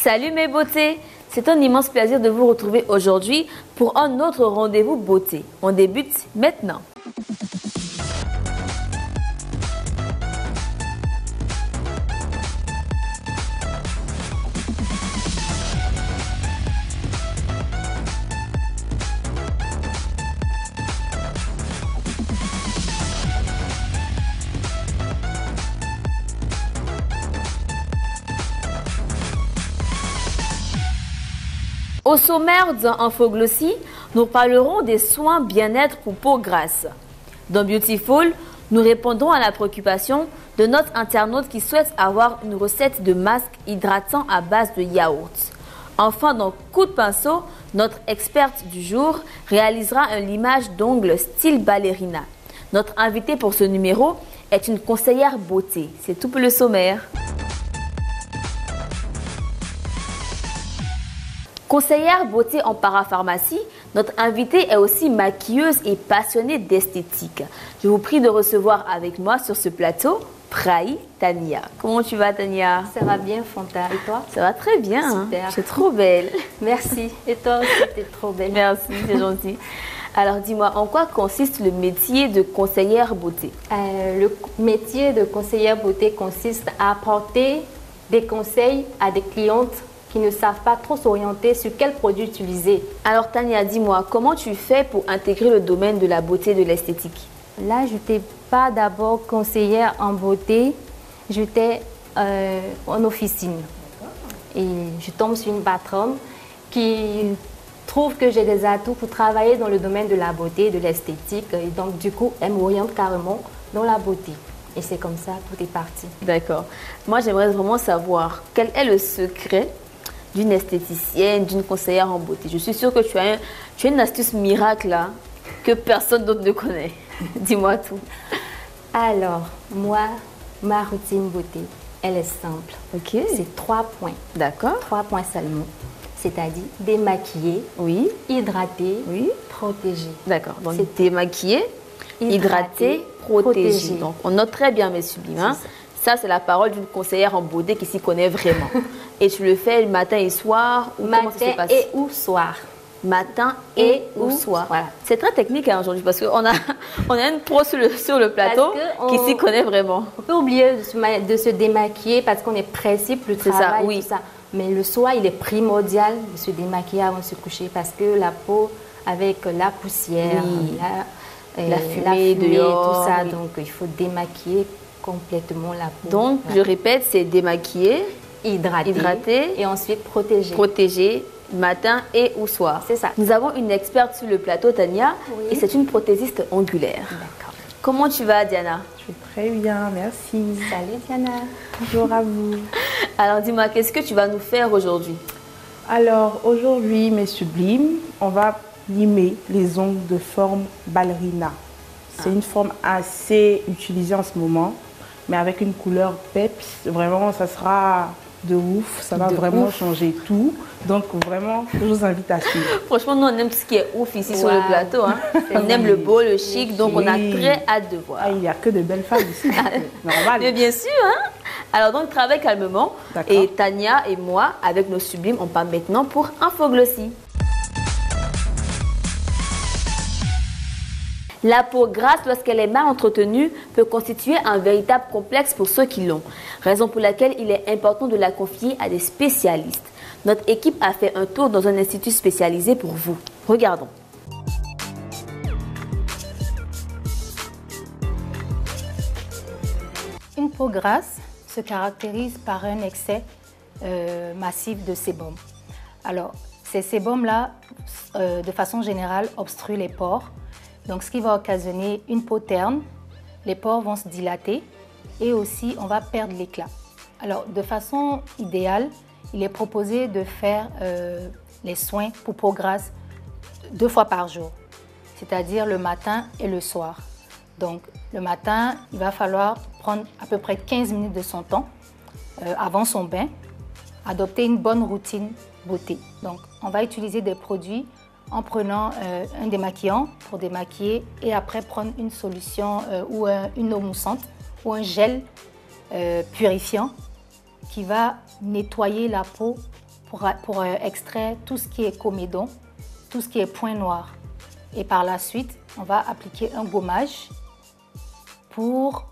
Salut mes beautés! C'est un immense plaisir de vous retrouver aujourd'hui pour un autre rendez-vous beauté. On débute maintenant. Au sommaire dans Infoglossie, nous parlerons des soins bien-être pour peau grasse. Dans Beautiful, nous répondrons à la préoccupation de notre internaute qui souhaite avoir une recette de masque hydratant à base de yaourt. Enfin, dans Coup de pinceau, notre experte du jour réalisera un limage d'ongles style ballerina. Notre invitée pour ce numéro est une conseillère beauté. C'est tout pour le sommaire. Conseillère beauté en parapharmacie, notre invitée est aussi maquilleuse et passionnée d'esthétique. Je vous prie de recevoir avec moi sur ce plateau Prahi Tania. Comment tu vas, Tania? Ça va bien, Fanta. Et toi? Ça va très bien. Super. C'est trop belle. Merci. Et toi aussi, tu es trop belle. Merci, c'est gentil. Alors dis-moi, en quoi consiste le métier de conseillère beauté? Le métier de conseillère beauté consiste à apporter des conseils à des clientes qui ne savent pas trop s'orienter sur quel produit utiliser. Alors Tania, dis-moi, comment tu fais pour intégrer le domaine de la beauté et de l'esthétique? Là, je n'étais pas d'abord conseillère en beauté, j'étais en officine. Et je tombe sur une patronne qui trouve que j'ai des atouts pour travailler dans le domaine de la beauté et de l'esthétique. Et donc, du coup, elle m'oriente carrément dans la beauté. Et c'est comme ça, tout est parti. D'accord. Moi, j'aimerais vraiment savoir quel est le secret d'une esthéticienne, d'une conseillère en beauté. Je suis sûre que tu as une astuce miracle là, que personne d'autre ne connaît. Dis-moi tout. Alors, moi, ma routine beauté, elle est simple. Ok. C'est 3 points. D'accord. 3 points seulement. C'est-à-dire démaquiller, oui, hydrater, oui, protéger. D'accord. Donc démaquiller, hydrater, protéger. Donc on note très bien mes sublimes. Hein. Ça, c'est la parole d'une conseillère en beauté qui s'y connaît vraiment. Et tu le fais le matin et soir ou matin comment ça se passe? Et ou soir. Matin et ou soir. Voilà. C'est très technique hein, aujourd'hui parce qu'on a une pro sur le plateau qui s'y connaît vraiment. On peut oublier de se démaquiller parce qu'on est pressé pour le travail. Ça, oui. Tout ça. Mais le soir, il est primordial de se démaquiller avant de se coucher parce que la peau, avec la poussière, oui. la fumée dehors, tout ça, oui. donc il faut démaquiller complètement la peau. Donc, je répète, c'est démaquiller, hydrater et ensuite protéger. Protéger matin et ou soir. C'est ça. Nous avons une experte sur le plateau, Tania, oui. et c'est une prothésiste ongulaire. D'accord. Comment tu vas, Diana? Je vais très bien, merci. Salut, Diana. Bonjour à vous. Alors, dis-moi, qu'est-ce que tu vas nous faire aujourd'hui? Alors, aujourd'hui, mes sublimes, on va limer les ongles de forme ballerina. C'est une forme assez utilisée en ce moment, mais avec une couleur peps. Vraiment, ça sera de ouf. Ça va vraiment changer tout. Donc, vraiment, je vous invite à suivre. Franchement, nous, on aime tout ce qui est ouf ici sur le plateau. Hein. On aime le beau, le chic, donc on a très hâte de voir. Ah, il n'y a que de belles femmes ici. Normal. Mais bien sûr, hein. Alors donc, travaille calmement. Et Tania et moi, avec nos sublimes, on part maintenant pour Infoglossie. La peau grasse, lorsqu'elle est mal entretenue, peut constituer un véritable complexe pour ceux qui l'ont. Raison pour laquelle il est important de la confier à des spécialistes. Notre équipe a fait un tour dans un institut spécialisé pour vous. Regardons. Une peau grasse se caractérise par un excès massif de sébum. Alors, ces sébums-là, de façon générale, obstruent les pores. Donc, ce qui va occasionner une peau terne, les pores vont se dilater et aussi on va perdre l'éclat. Alors, de façon idéale, il est proposé de faire les soins pour peau grasse 2 fois par jour, c'est-à-dire le matin et le soir. Donc, le matin, il va falloir prendre à peu près 15 minutes de son temps avant son bain, adopter une bonne routine beauté. Donc, on va utiliser des produits en prenant un démaquillant pour démaquiller et après prendre une solution ou une eau moussante ou un gel purifiant qui va nettoyer la peau pour extraire tout ce qui est comédon, tout ce qui est point noir. Et par la suite, on va appliquer un gommage pour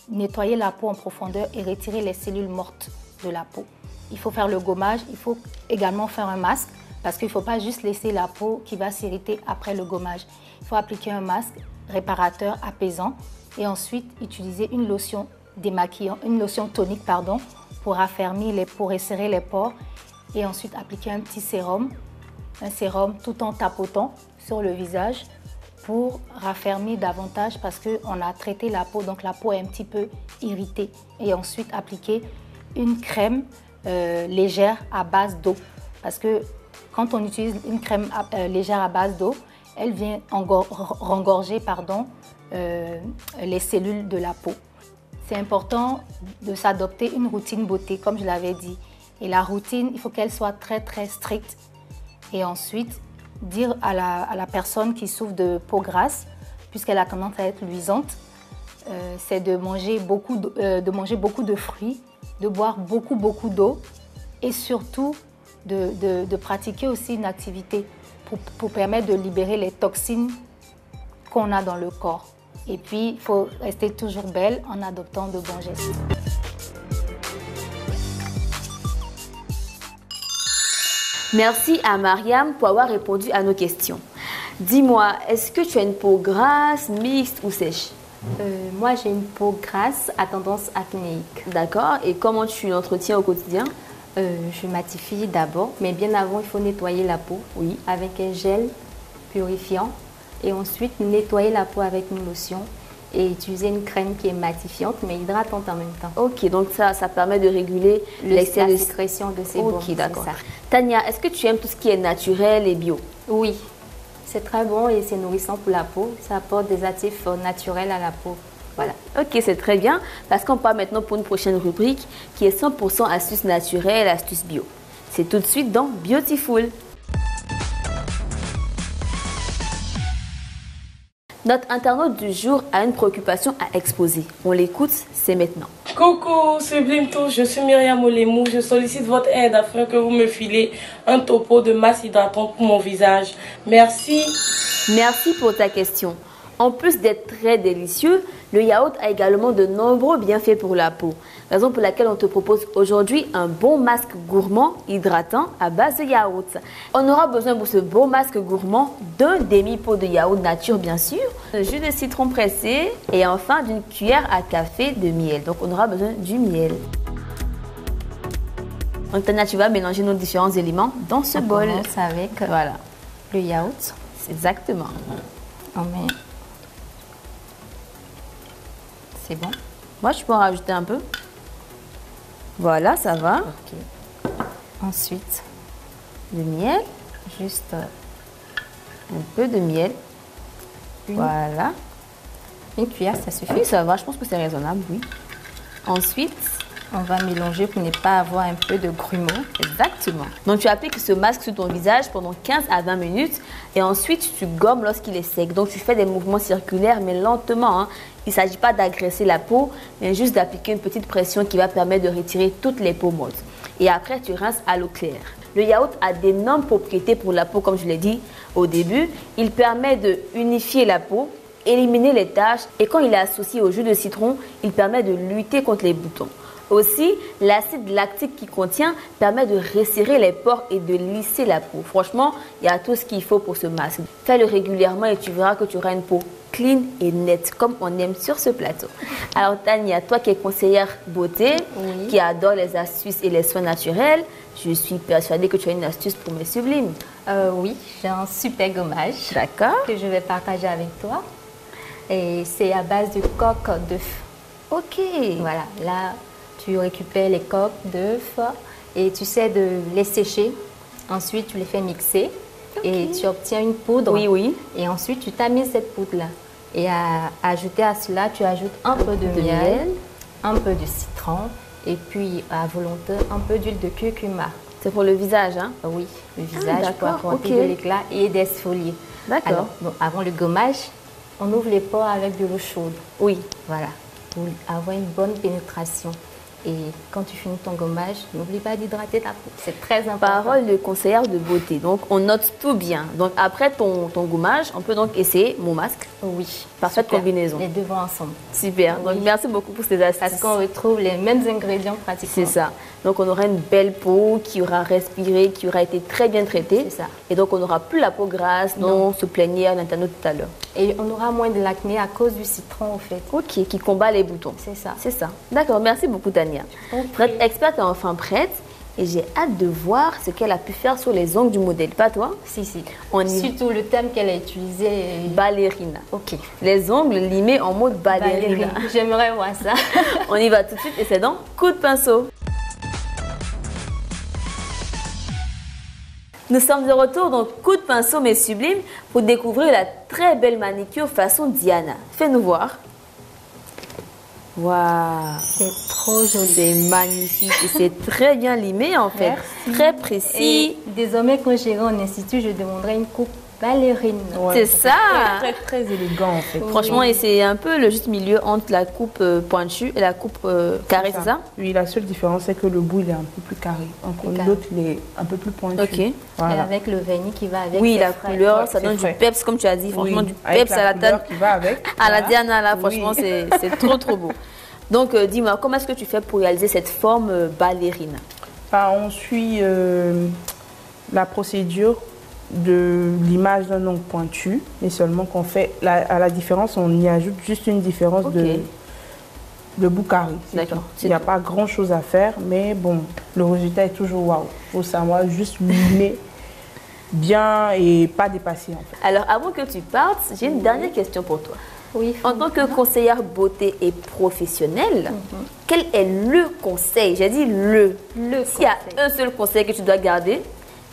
nettoyer la peau en profondeur et retirer les cellules mortes de la peau. Il faut faire le gommage, il faut également faire un masque parce qu'il ne faut pas juste laisser la peau qui va s'irriter après le gommage. Il faut appliquer un masque réparateur, apaisant et ensuite utiliser une lotion démaquillant, une lotion tonique pardon, pour raffermir pour resserrer les pores et ensuite appliquer un petit sérum, un sérum tout en tapotant sur le visage pour raffermir davantage parce qu'on a traité la peau, donc la peau est un petit peu irritée. Et ensuite appliquer une crème légère à base d'eau. Parce que quand on utilise une crème légère à base d'eau, elle vient rengorger les cellules de la peau. C'est important de s'adopter une routine beauté, comme je l'avais dit. Et la routine, il faut qu'elle soit très, très stricte. Et ensuite, dire à la personne qui souffre de peau grasse, puisqu'elle a tendance à être luisante, c'est de manger beaucoup de fruits, de boire beaucoup d'eau et surtout de pratiquer aussi une activité pour permettre de libérer les toxines qu'on a dans le corps. Et puis, il faut rester toujours belle en adoptant de bons gestes. Merci à Mariam pour avoir répondu à nos questions. Dis-moi, est-ce que tu as une peau grasse, mixte ou sèche? Moi, j'ai une peau grasse à tendance acnéique. D'accord. Et comment tu l'entretiens au quotidien? Je matifie d'abord, mais bien avant, il faut nettoyer la peau avec un gel purifiant et ensuite nettoyer la peau avec une lotion et utiliser une crème qui est matifiante mais hydratante en même temps. Ok, donc ça permet de réguler la sécrétion de sébum. Ok, d'accord. Tania, est-ce que tu aimes tout ce qui est naturel et bio? Oui, c'est très bon et c'est nourrissant pour la peau. Ça apporte des actifs naturels à la peau. Voilà. Ok, c'est très bien parce qu'on part maintenant pour une prochaine rubrique qui est 100% astuces naturelles, astuces bio. C'est tout de suite dans Beautiful. Notre internaute du jour a une préoccupation à exposer. On l'écoute, c'est maintenant. Coucou, Sublime Tout, je suis Myriam Olemou. Je sollicite votre aide afin que vous me filez un topo de masse hydratante pour mon visage. Merci. Merci pour ta question. En plus d'être très délicieux, le yaourt a également de nombreux bienfaits pour la peau. Raison pour laquelle on te propose aujourd'hui un bon masque gourmand hydratant à base de yaourt. On aura besoin pour ce bon masque gourmand d'un demi-pot de yaourt nature bien sûr, un jus de citron pressé et enfin d'une cuillère à café de miel. Donc on aura besoin du miel. Donc Tania, tu vas mélanger nos différents éléments dans ce bol. On commence avec le yaourt. Exactement. On met... C'est bon. Moi, je peux en rajouter un peu. Voilà, ça va. Ok. Ensuite, le miel. Juste un peu de miel. Voilà. Une cuillère, ça suffit. Oui, ça va. Je pense que c'est raisonnable, oui. Ensuite, on va mélanger pour ne pas avoir un peu de grumeaux. Exactement. Donc, tu appliques ce masque sur ton visage pendant 15 à 20 minutes et ensuite, tu gommes lorsqu'il est sec. Donc, tu fais des mouvements circulaires, mais lentement. Hein. Il ne s'agit pas d'agresser la peau, mais juste d'appliquer une petite pression qui va permettre de retirer toutes les peaux molles. Et après, tu rinces à l'eau claire. Le yaourt a d'énormes propriétés pour la peau, comme je l'ai dit au début. Il permet de unifier la peau, éliminer les taches et quand il est associé au jus de citron, il permet de lutter contre les boutons. Aussi, l'acide lactique qu'il contient permet de resserrer les pores et de lisser la peau. Franchement, il y a tout ce qu'il faut pour ce masque. Fais-le régulièrement et tu verras que tu auras une peau clean et nette, comme on aime sur ce plateau. Alors Tania, toi qui es conseillère beauté, qui adore les astuces et les soins naturels, je suis persuadée que tu as une astuce pour mes sublimes. Oui, j'ai un super gommage. D'accord. Que je vais partager avec toi. Et c'est à base de coque d'œuf. Ok. Voilà, là, tu récupères les coques d'œufs et tu sais de les sécher. Ensuite, tu les fais mixer et tu obtiens une poudre. Oui, oui. Et ensuite, tu tamises cette poudre-là. Et à ajouter à cela, tu ajoutes un peu de miel, un peu de citron et puis à volonté, un peu d'huile de curcuma. C'est pour le visage, hein? Oui, le visage pour apporter de l'éclat et d'exfolier. D'accord. Alors, bon, avant le gommage, on ouvre les pores avec de l'eau chaude. Oui. Voilà, pour avoir une bonne pénétration. Et quand tu finis ton gommage, n'oublie pas d'hydrater ta peau. C'est très important. Parole de conseillère de beauté. Donc, on note tout bien. Donc, après ton gommage, on peut donc essayer mon masque. Oui. Parfaite Super. combinaison. Les deux vont ensemble. Super. Oui. Donc, merci beaucoup pour ces astuces. Parce qu'on retrouve les mêmes ingrédients pratiquement. C'est ça. Donc, on aura une belle peau qui aura respiré, qui aura été très bien traitée. C'est ça. Et donc, on n'aura plus la peau grasse dont se plaignait à l'internaute tout à l'heure. Et on aura moins de l'acné à cause du citron, au fait. Ok, qui combat les boutons. C'est ça. C'est ça. D'accord, merci beaucoup, Tania. Notre experte est enfin prête et j'ai hâte de voir ce qu'elle a pu faire sur les ongles du modèle. Pas toi? Si, si. On y... Surtout le thème qu'elle a utilisé. Ballerina. Ok. Les ongles limés en mode ballerina. J'aimerais voir ça. On y va tout de suite et c'est donc coup de pinceau. Nous sommes de retour dans Coup de pinceau mais sublime pour découvrir la très belle manicure façon Diana. Fais-nous voir. Waouh, C'est trop joli. c'est magnifique et c'est très bien limé en fait. Merci. Très précis. Et désormais, quand j'irai en institut, je demanderai une coupe ballerine. Ouais, C'est ça. Très, très élégant en fait. Franchement, et c'est un peu le juste milieu entre la coupe pointue et la coupe carrée, c'est ça? Oui, la seule différence, c'est que le bout, il est un peu plus carré. L'autre, il est un peu plus pointu. Ok. Et Voilà. avec le vernis qui va avec. Oui, c'est la frais. couleur, Ouais, ça c'est donne frais. du peps, comme tu as dit. Franchement, Oui, du avec peps à la couleur tête. qui va avec. À la Voilà. Diana, là, Oui. franchement, c'est trop, trop beau. Donc, dis-moi, comment est-ce que tu fais pour réaliser cette forme ballerine? Enfin, on suit la procédure de l'image d'un ongle pointu, mais seulement qu'on fait, à la différence, on y ajoute juste une différence Ok. de bout carré. c'est D'accord, tout. c'est Il n'y a tout. pas grand-chose à faire, mais bon, le résultat est toujours waouh. Il faut savoir juste limer bien et pas dépasser en fait. Alors, avant que tu partes, j'ai une dernière question pour toi. Oui. En tant que conseillère beauté et professionnelle, quel est le conseil? J'ai dit le. S'il y a conseil. un seul conseil que tu dois garder,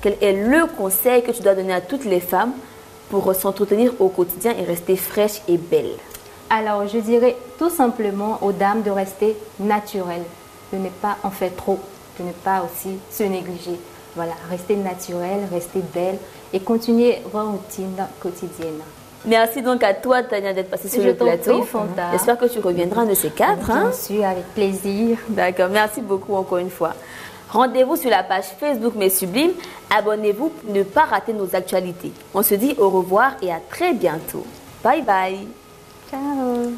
quel est le conseil que tu dois donner à toutes les femmes pour s'entretenir au quotidien et rester fraîche et belle? Alors, je dirais tout simplement aux dames de rester naturelles, de ne pas en faire trop, de ne pas aussi se négliger. Voilà, rester naturelle, rester belle et continuer votre routine quotidienne. Merci donc à toi, Tania, d'être passée sur Je le t'en plateau. prie, Fanta. J'espère que tu reviendras un de ces quatre. Bien Hein? sûr, avec plaisir. D'accord, merci beaucoup encore une fois. Rendez-vous sur la page Facebook Mes Sublimes. Abonnez-vous pour ne pas rater nos actualités. On se dit au revoir et à très bientôt. Bye bye. Ciao.